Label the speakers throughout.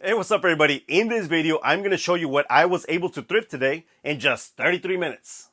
Speaker 1: Hey, what's up everybody? In this video, I'm going to show you what I was able to thrift today in just 33 minutes.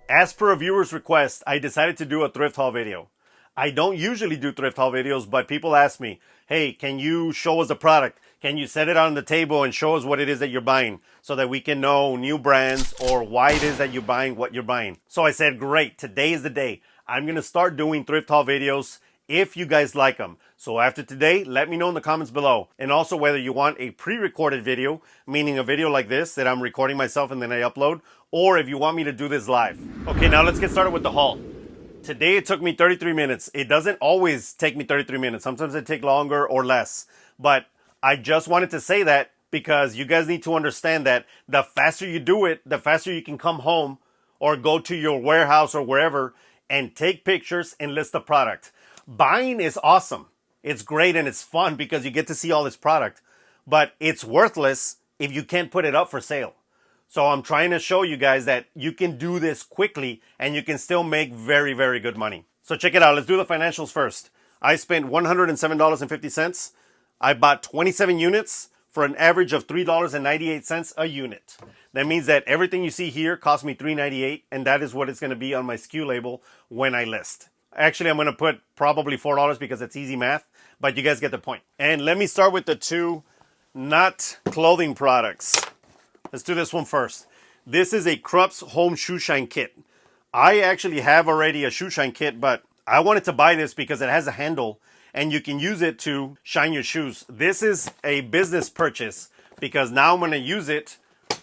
Speaker 1: As per a viewer's request, I decided to do a thrift haul video. I don't usually do thrift haul videos, but people ask me, hey, can you show us the product? Can you set it on the table and show us what it is that you're buying so that we can know new brands or why it is that you're buying what you're buying? So I said, great, today is the day. I'm going to start doing thrift haul videos if you guys like them. So after today, let me know in the comments below. And also whether you want a pre-recorded video, meaning a video like this that I'm recording myself and then I upload, or if you want me to do this live. Okay, now let's get started with the haul. Today it took me 33 minutes. It doesn't always take me 33 minutes. Sometimes it takes longer or less. But I just wanted to say that because you guys need to understand that the faster you do it, the faster you can come home or go to your warehouse or wherever and take pictures and list the product. Buying is awesome. It's great and it's fun because you get to see all this product, but it's worthless if you can't put it up for sale. So I'm trying to show you guys that you can do this quickly and you can still make very, very good money. So check it out. Let's do the financials first. I spent $107.50. I bought 27 units for an average of $3.98 a unit. That means that everything you see here cost me $3.98, and that is what it's going to be on my SKU label when I list. Actually, I'm going to put probably $4 because it's easy math, but you guys get the point. And let me start with the two not clothing products. Let's do this one first. This is a Krups home shoe shine kit. I actually have already a shoe shine kit, but I wanted to buy this because it has a handle and you can use it to shine your shoes. This is a business purchase because now I'm going to use it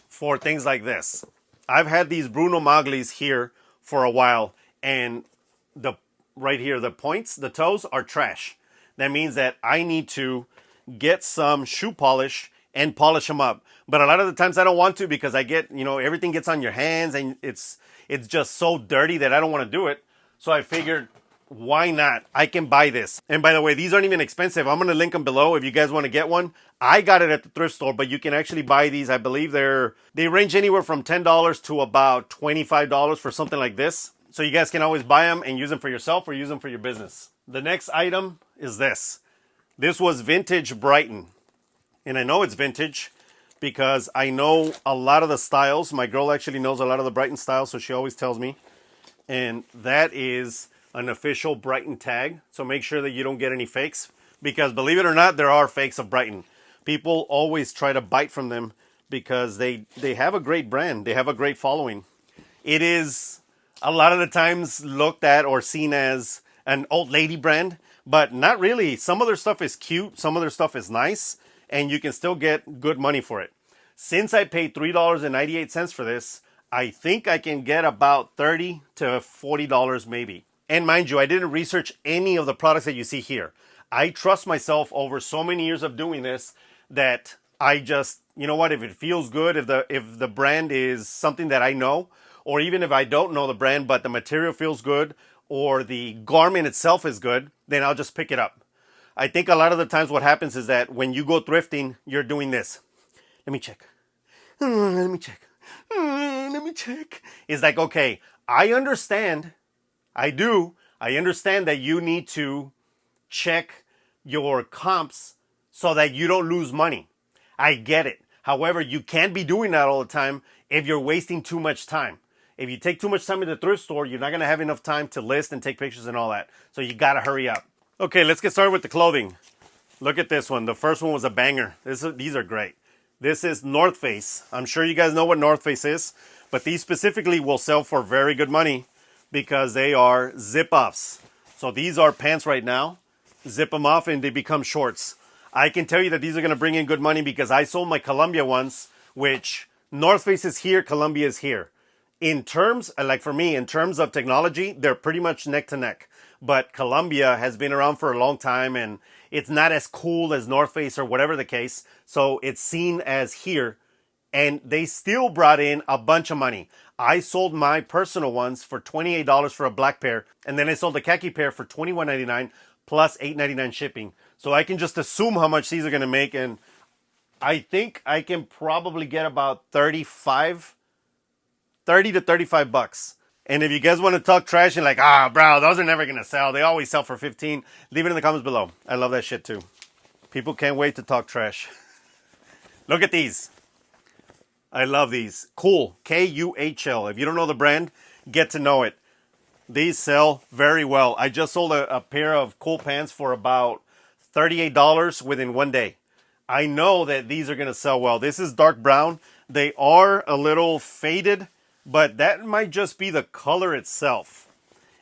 Speaker 1: for things like this. I've had these Bruno Maglis here for a while, and right here, the points, the toes are trash. That means that I need to get some shoe polish and polish them up. But a lot of the times I don't want to because I get, everything gets on your hands and it's just so dirty that I don't want to do it. So I figured, why not? I can buy this. And by the way, these aren't even expensive. I'm going to link them below if you guys want to get one. I got it at the thrift store, but you can actually buy these. I believe they range anywhere from $10 to about $25 for something like this. So you guys can always buy them and use them for yourself or use them for your business. The next item is this. This was vintage Brighton. And I know it's vintage because I know a lot of the styles. My girl actually knows a lot of the Brighton styles, so she always tells me. And that is an official Brighton tag. So make sure that you don't get any fakes, because believe it or not, there are fakes of Brighton. People always try to bite from them because they have a great brand. They have a great following. It is a lot of the times looked at or seen as an old lady brand, but not really. Some of their stuff is cute, some of their stuff is nice, and you can still get good money for it. Since I paid $3.98 for this, I think I can get about $30 to $40 maybe. And mind you, I didn't research any of the products that you see here. I trust myself over so many years of doing this that I just, if it feels good, if the brand is something that I know, or even if I don't know the brand, but the material feels good, or the garment itself is good, then I'll just pick it up. I think a lot of the times what happens is that when you go thrifting, you're doing this. Let me check. Let me check. Let me check. It's like, okay, I understand. I do. I understand that you need to check your comps so that you don't lose money. I get it. However, you can't be doing that all the time if you're wasting too much time. If you take too much time in the thrift store, you're not going to have enough time to list and take pictures and all that. So you got to hurry up. Okay, let's get started with the clothing. Look at this one. The first one was a banger. These are great. This is North Face. I'm sure you guys know what North Face is, but these specifically will sell for very good money because they are zip-offs. So these are pants right now. Zip them off and they become shorts. I can tell you that these are going to bring in good money because I sold my Columbia ones, which North Face is here, Columbia is here. In terms, like for me, in terms of technology, they're pretty much neck to neck. But Columbia has been around for a long time and it's not as cool as North Face or whatever the case. So it's seen as here, and they still brought in a bunch of money. I sold my personal ones for $28 for a black pair, and then I sold the khaki pair for $21.99 plus $8.99 shipping. So I can just assume how much these are going to make, and I think I can probably get about 30 to 35 bucks. And if you guys want to talk trash and like, bro, those are never going to sell. They always sell for 15. Leave it in the comments below. I love that shit too. People can't wait to talk trash. Look at these. I love these. Cool. Kuhl. If you don't know the brand, get to know it. These sell very well. I just sold a pair of Cool pants for about $38 within one day. I know that these are going to sell well. This is dark brown. They are a little faded, but that might just be the color itself.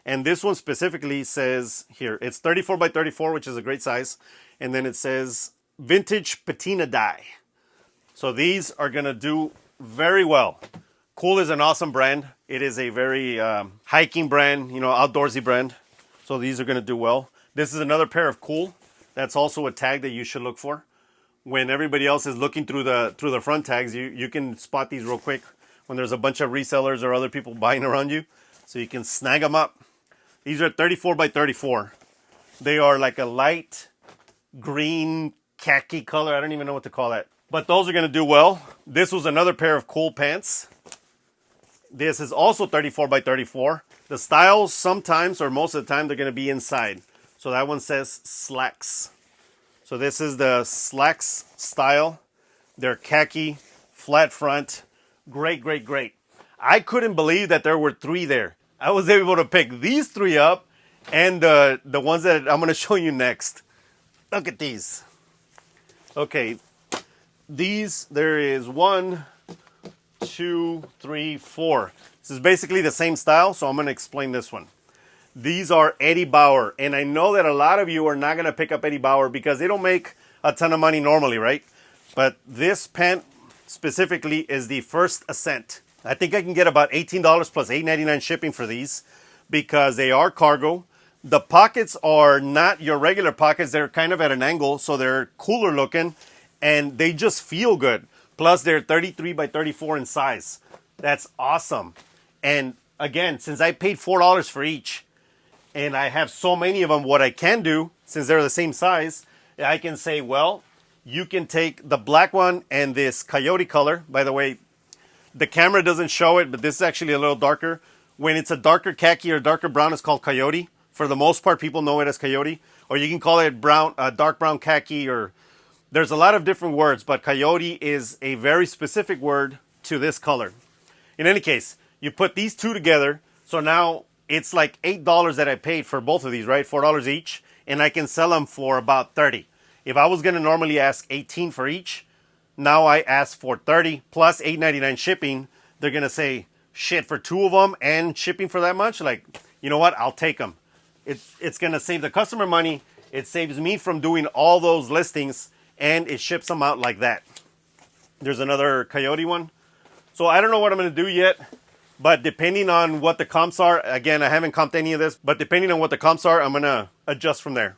Speaker 1: And this one specifically says here, it's 34 by 34, which is a great size. And then it says vintage patina dye. So these are going to do very well. Cool is an awesome brand. It is a very hiking brand, outdoorsy brand. So these are going to do well. This is another pair of Cool. That's also a tag that you should look for. When everybody else is looking through the front tags, you can spot these real quick when there's a bunch of resellers or other people buying around you. So you can snag them up. These are 34 by 34. They are like a light green khaki color. I don't even know what to call that. But those are going to do well. This was another pair of Cool pants. This is also 34 by 34. The styles sometimes or most of the time they're going to be inside. So that one says slacks. So this is the slacks style. They're khaki, flat front. Great, great, great. I couldn't believe that there were 3 there. I was able to pick these 3 up and the ones that I'm going to show you next. Look at these. Okay. These, there is 1, 2, 3, 4. This is basically the same style, so I'm going to explain this one. These are Eddie Bauer, and I know that a lot of you are not going to pick up Eddie Bauer because they don't make a ton of money normally, right? But this pant specifically is the First Ascent. I think I can get about $18 plus $8.99 shipping for these because they are cargo. The pockets are not your regular pockets. They're kind of at an angle, so they're cooler looking. And they just feel good. Plus, they're 33 by 34 in size. That's awesome. And again, since I paid $4 for each, and I have so many of them, what I can do, since they're the same size, I can say, well, you can take the black one and this coyote color. By the way, the camera doesn't show it, but this is actually a little darker. When it's a darker khaki or darker brown, it's called coyote. For the most part, people know it as coyote. Or you can call it brown, dark brown khaki, or there's a lot of different words, but coyote is a very specific word to this color. In any case, you put these 2 together, so now it's like $8 that I paid for both of these, right? $4 each, and I can sell them for about $30. If I was going to normally ask $18 for each, now I ask for $30 plus $8.99 shipping. They're going to say, shit, for 2 of them and shipping for that much? Like, you know what? I'll take them. It's going to save the customer money. It saves me from doing all those listings, and it ships them out like that. There's another coyote one. So I don't know what I'm going to do yet, but depending on what the comps are, again, I haven't comped any of this, but depending on what the comps are, I'm going to adjust from there.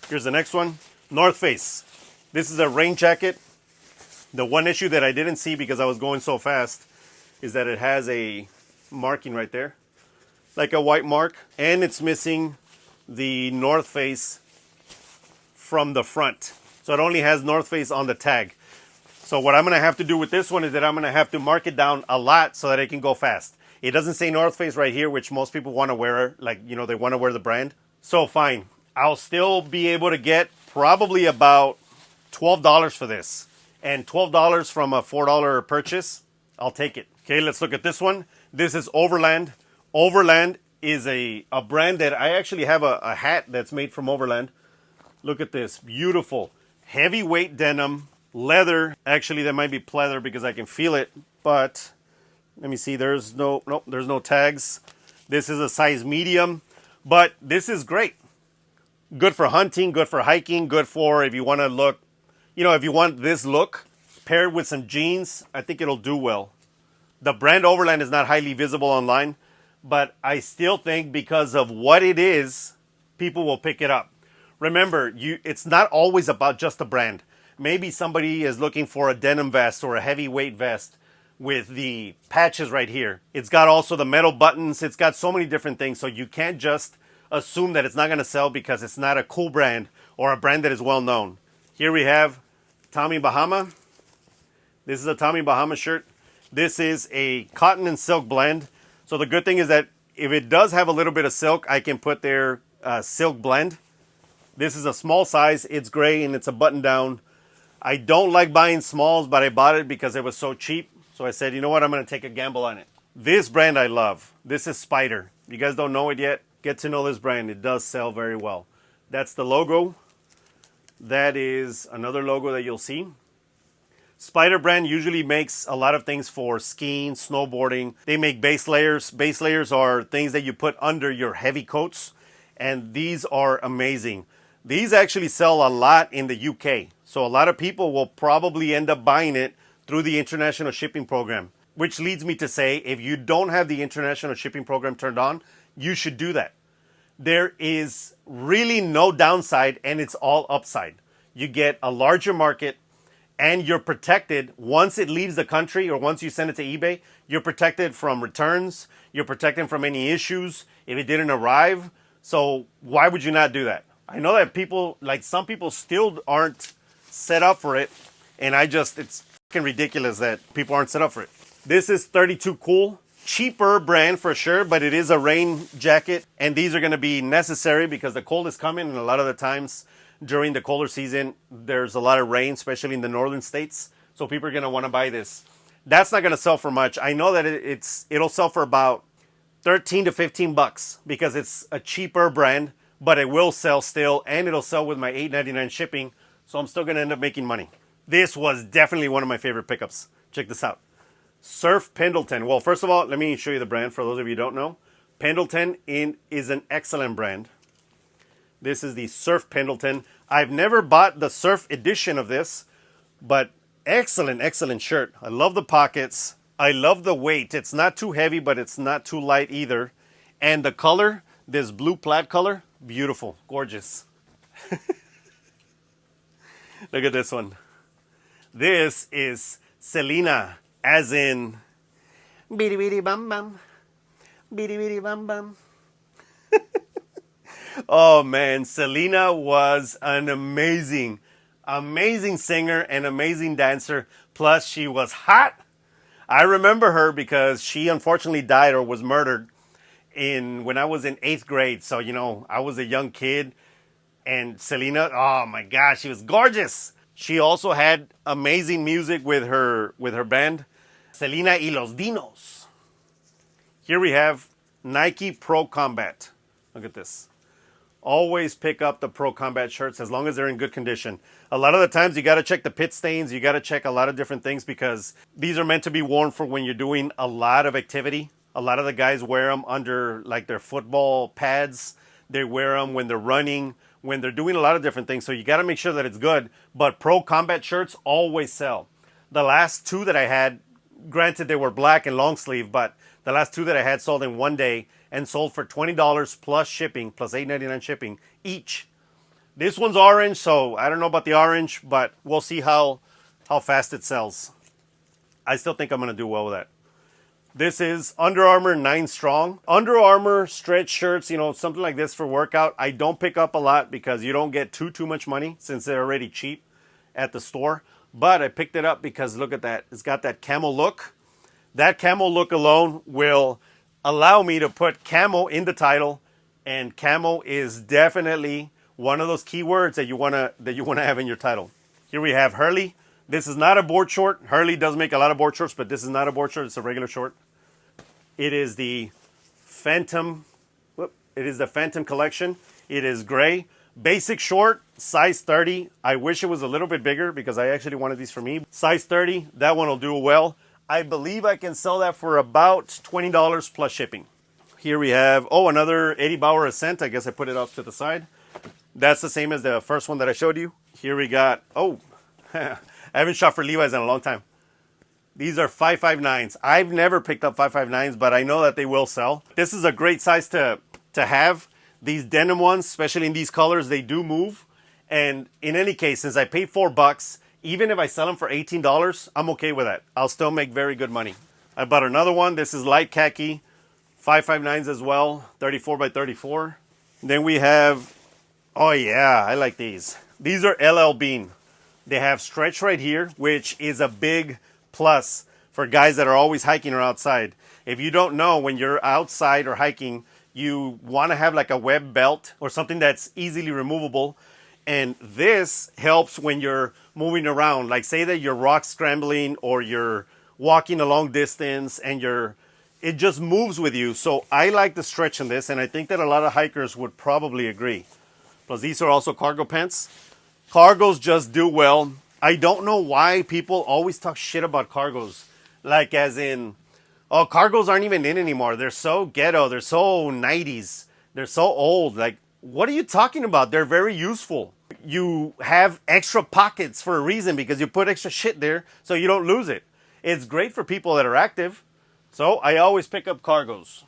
Speaker 1: Here's the next one. North Face. This is a rain jacket. The one issue that I didn't see because I was going so fast is that it has a marking right there, like a white mark, and it's missing the North Face from the front. So it only has North Face on the tag. So what I'm going to have to do with this one is that I'm going to have to mark it down a lot so that it can go fast. It doesn't say North Face right here, which most people want to wear. Like, they want to wear the brand. So fine. I'll still be able to get probably about $12 for this. And $12 from a $4 purchase, I'll take it. Okay, let's look at this one. This is Overland. Overland is a brand that I actually have a hat that's made from Overland. Look at this. Beautiful. Heavyweight denim, leather. Actually, that might be pleather because I can feel it. But let me see. There's no tags. This is a size medium. But this is great. Good for hunting, good for hiking, good for if you want to look, if you want this look paired with some jeans, I think it'll do well. The brand Overland is not highly visible online, but I still think because of what it is, people will pick it up. Remember, it's not always about just the brand. Maybe somebody is looking for a denim vest or a heavyweight vest with the patches right here. It's got also the metal buttons. It's got so many different things. So you can't just assume that it's not going to sell because it's not a cool brand or a brand that is well known. Here we have Tommy Bahama. This is a Tommy Bahama shirt. This is a cotton and silk blend. So the good thing is that If it does have a little bit of silk, I can put their silk blend. This is a small size. It's gray and it's a button down. I don't like buying smalls, but I bought it because it was so cheap. So I said, you know what? I'm going to take a gamble on it. This brand I love. This is Spider. You guys don't know it yet? Get to know this brand. It does sell very well. That's the logo. That is another logo that you'll see. Spider brand usually makes a lot of things for skiing, snowboarding. They make base layers. Base layers are things that you put under your heavy coats. And these are amazing. These actually sell a lot in the UK. So a lot of people will probably end up buying it through the international shipping program. Which leads me to say, if you don't have the international shipping program turned on, you should do that. There is really no downside and it's all upside. You get a larger market and you're protected once it leaves the country or once you send it to eBay. You're protected from returns. You're protected from any issues if it didn't arrive. So why would you not do that? I know that people, like some people still aren't set up for it. And it's fucking ridiculous that people aren't set up for it. This is 32 Cool. Cheaper brand for sure, but it is a rain jacket. And these are going to be necessary because the cold is coming. And a lot of the times during the colder season, there's a lot of rain, especially in the northern states. So people are going to want to buy this. That's not going to sell for much. I know that it'll sell for about 13 to 15 bucks because it's a cheaper brand, but it will sell still. And it'll sell with my $8.99 shipping. So I'm still going to end up making money. This was definitely one of my favorite pickups. Check this out. Surf Pendleton. Well, first of all, let me show you the brand for those of you who don't know. Pendleton is an excellent brand. This is the Surf Pendleton. I've never bought the Surf edition of this, but excellent, excellent shirt. I love the pockets. I love the weight. It's not too heavy, but it's not too light either. And the color, this blue plaid color, beautiful, gorgeous. Look at this one. This is Selena. As in, beady beady bum bum, beady beady bum bum. Oh man, Selena was an amazing singer and amazing dancer. Plus, she was hot. I remember her because she unfortunately died or was murdered when I was in 8th grade. So, I was a young kid. And Selena, oh my gosh, she was gorgeous. She also had amazing music with her band. Selena y los Dinos. Here we have Nike Pro Combat. Look at this. Always pick up the Pro Combat shirts as long as they're in good condition. A lot of the times you got to check the pit stains. You got to check a lot of different things because these are meant to be worn for when you're doing a lot of activity. A lot of the guys wear them under like their football pads. They wear them when they're running, when they're doing a lot of different things. So you got to make sure that it's good. But Pro Combat shirts always sell. The last two that I had, granted, they were black and long sleeve, but the last two that I had sold in one day and sold for $20 plus shipping, plus $8.99 shipping each. This one's orange, so I don't know about the orange, but we'll see how fast it sells. I still think I'm going to do well with that. This is Under Armour 9 Strong. Under Armour stretch shirts, something like this for workout. I don't pick up a lot because you don't get too much money since they're already cheap at the store. But I picked it up because look at that. It's got that camel look. That camel look alone will allow me to put camo in the title. And camo is definitely one of those keywords that you wanna have in your title. Here we have Hurley. This is not a board short. Hurley does make a lot of board shorts, but this is not a board short. It's a regular short. It is the Phantom. It is the Phantom collection. It is gray. Basic short, size 30. I wish it was a little bit bigger because I actually wanted these for me. Size 30, that one will do well. I believe I can sell that for about $20 plus shipping. Here we have, another Eddie Bauer Ascent. I guess I put it off to the side. That's the same as the first one that I showed you. Here we got, I haven't shot for Levi's in a long time. These are 559s. I've never picked up 559s, but I know that they will sell. This is a great size to have. These denim ones, especially in these colors, they do move. And in any case, since I paid $4, even if I sell them for $18, I'm okay with that. I'll still make very good money. I bought another one. This is light khaki, 559s as well, 34 by 34. Then we have, I like these. These are LL Bean. They have stretch right here, which is a big plus for guys that are always hiking or outside. If you don't know, when you're outside or hiking, you want to have like a web belt or something that's easily removable. And this helps when you're moving around. Like say that you're rock scrambling or you're walking a long distance and it just moves with you. So I like the stretch in this, and I think that a lot of hikers would probably agree. Plus these are also cargo pants. Cargos just do well. I don't know why people always talk shit about cargos. Like as in, oh, cargos aren't even in anymore. They're so ghetto. They're so 90s. They're so old. Like, what are you talking about? They're very useful. You have extra pockets for a reason because you put extra shit there so you don't lose it. It's great for people that are active. So I always pick up cargos.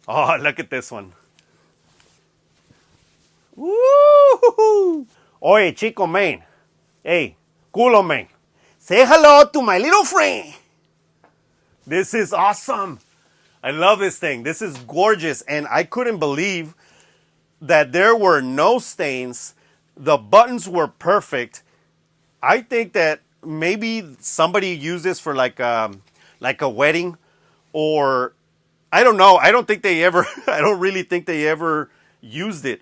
Speaker 1: Oh, look at this one. Woo! Oye, chico man. Hey, culo man. Say hello to my little friend. This is awesome. I love this thing. This is gorgeous. And I couldn't believe that there were no stains. The buttons were perfect. I think that maybe somebody used this for like a wedding, or I don't know. I don't really think they ever used it.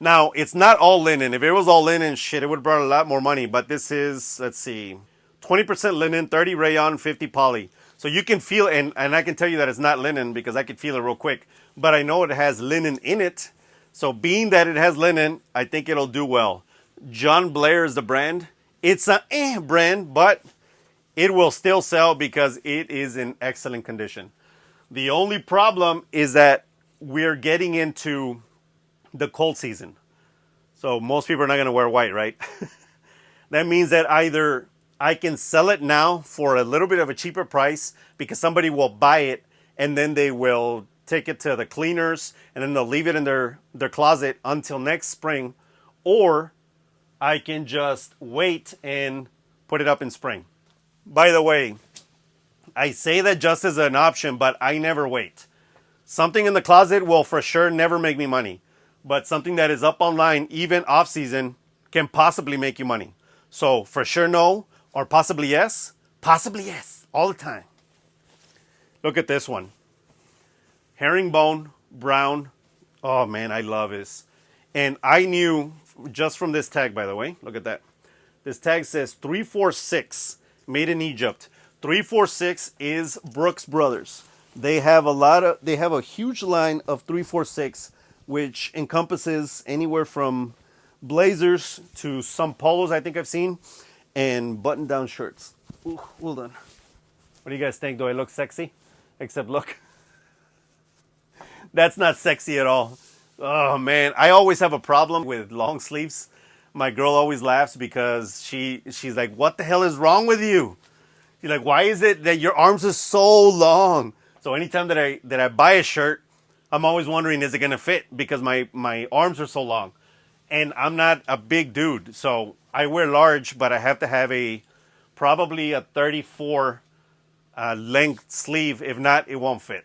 Speaker 1: Now, it's not all linen. If it was all linen, shit, it would have brought a lot more money. But this is, let's see, 20% linen, 30 rayon, 50 poly. So you can feel, and I can tell you that it's not linen because I could feel it real quick. But I know it has linen in it. So being that it has linen, I think it'll do well. John Blair is the brand. It's a brand, but it will still sell because it is in excellent condition. The only problem is that we're getting into the cold season. So most people are not going to wear white, right? That means that either I can sell it now for a little bit of a cheaper price because somebody will buy it and then they will take it to the cleaners and then they'll leave it in their closet until next spring, or I can just wait and put it up in spring. By the way, I say that just as an option, but I never wait. Something in the closet will for sure never make me money. But something that is up online, even off season, can possibly make you money. So for sure no, or possibly yes, all the time. Look at this one. Herringbone, brown. Oh man, I love this. And I knew just from this tag, by the way, look at that. This tag says 346, made in Egypt. 346 is Brooks Brothers. They have a huge line of 346, which encompasses anywhere from blazers to some polos I think I've seen, and button-down shirts. Ooh, hold on. What do you guys think? Do I look sexy? Except look. That's not sexy at all. Oh man, I always have a problem with long sleeves. My girl always laughs because she's like, what the hell is wrong with you? She's like, why is it that your arms are so long? So anytime that I buy a shirt, I'm always wondering, is it going to fit? Because my arms are so long. And I'm not a big dude. So I wear large, but I have to have probably a 34 length sleeve. If not, it won't fit.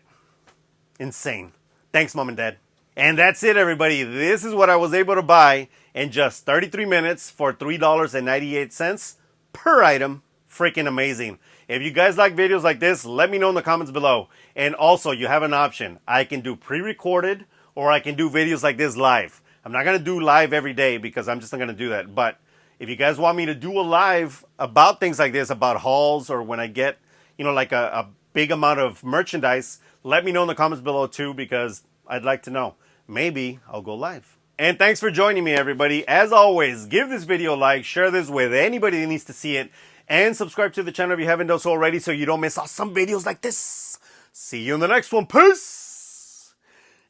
Speaker 1: Insane. Thanks, Mom and Dad. And that's it, everybody. This is what I was able to buy in just 33 minutes for $3.98 per item. Freaking amazing. If you guys like videos like this, let me know in the comments below. And also, you have an option. I can do pre-recorded or I can do videos like this live. I'm not going to do live every day because I'm just not going to do that. But if you guys want me to do a live about things like this, about hauls, or when I get, like a big amount of merchandise, let me know in the comments below too, because I'd like to know. Maybe I'll go live. And thanks for joining me, everybody. As always, give this video a like, share this with anybody that needs to see it, and subscribe to the channel if you haven't done so already so you don't miss awesome videos like this. See you in the next one. Peace!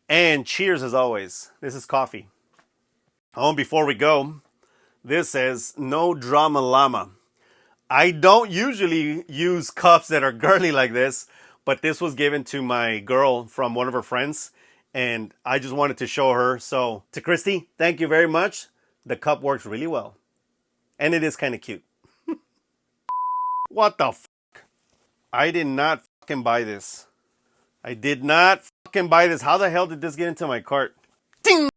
Speaker 1: And cheers as always. This is coffee. Oh, and before we go, this says, no drama llama. I don't usually use cups that are girly like this, but this was given to my girl from one of her friends, and I just wanted to show her. So to Christy, thank you very much. The cup works really well. And it is kind of cute. What the fuck? I did not fucking buy this. I did not fucking buy this. How the hell did this get into my cart? Ting!